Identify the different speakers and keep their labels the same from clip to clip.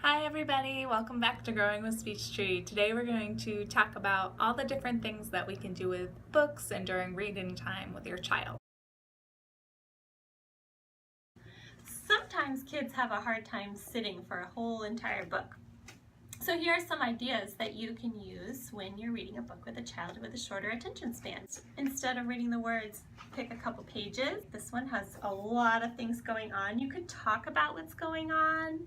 Speaker 1: Hi everybody, welcome back to Growing with Speech Tree. Today we're going to talk about all the different things that we can do with books and during reading time with your child.
Speaker 2: Sometimes kids have a hard time sitting for a whole entire book. So here are some ideas that you can use when you're reading a book with a child with a shorter attention span. Instead of reading the words, pick a couple pages. This one has a lot of things going on. You could talk about what's going on.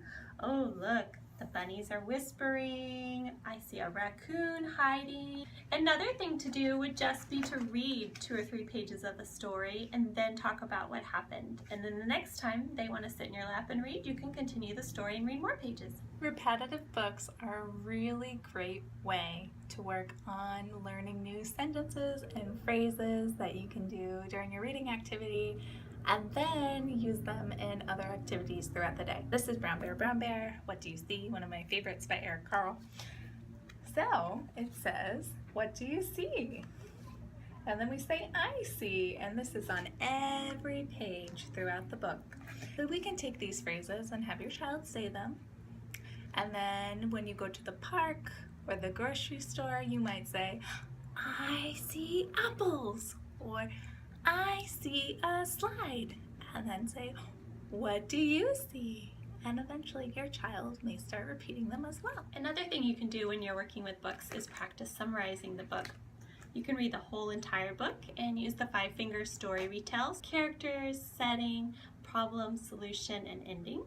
Speaker 2: Oh, look, the bunnies are whispering. I see a raccoon hiding. Another thing to do would just be to read 2 or 3 pages of the story and then talk about what happened. And then the next time they want to sit in your lap and read, you can continue the story and read more pages.
Speaker 1: Repetitive books are a really great way to work on learning new sentences and phrases that you can do during your reading activity and then use them in other activities throughout the day. This is Brown Bear, Brown Bear, What Do You See? One of my favorites by Eric Carle. So it says, what do you see? And then we say, I see, and this is on every page throughout the book. So we can take these phrases and have your child say them. And then when you go to the park or the grocery store, you might say, I see apples, or I see a slide, and then say, what do you see? And eventually your child may start repeating them as well.
Speaker 2: Another thing you can do when you're working with books is practice summarizing the book. You can read the whole entire book and use the 5-finger story retells, characters, setting, problem, solution, and ending.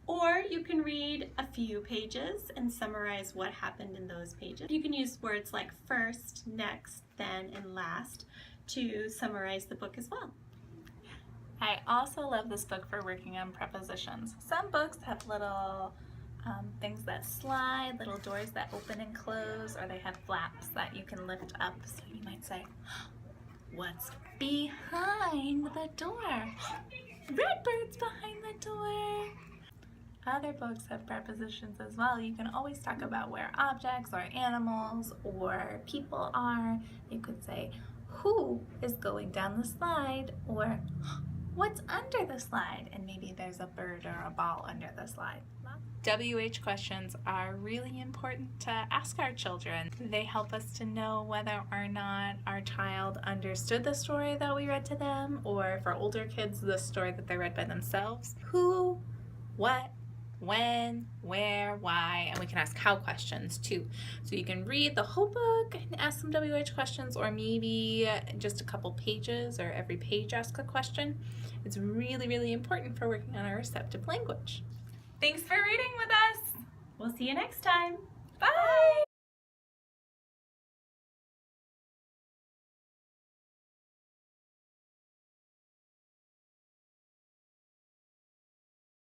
Speaker 2: Or you can read a few pages and summarize what happened in those pages. You can use words like first, next, then, and last to summarize the book as well.
Speaker 1: I also love this book for working on prepositions. Some books have little things that slide, little doors that open and close, or they have flaps that you can lift up. So you might say, what's behind the door? Redbird's behind the door. Other books have prepositions as well. You can always talk about where objects or animals or people are. You could say, who is going down the slide? Or what's under the slide? And maybe there's a bird or a ball under the slide. WH questions are really important to ask our children. They help us to know whether or not our child understood the story that we read to them, or for older kids, the story that they read by themselves. Who, what, when, where, why, and we can ask how questions too. So you can read the whole book and ask some WH questions, or maybe just a couple pages, or every page ask a question. It's really, really important for working on our receptive language. Thanks for reading with us.
Speaker 2: We'll see you next time.
Speaker 1: Bye!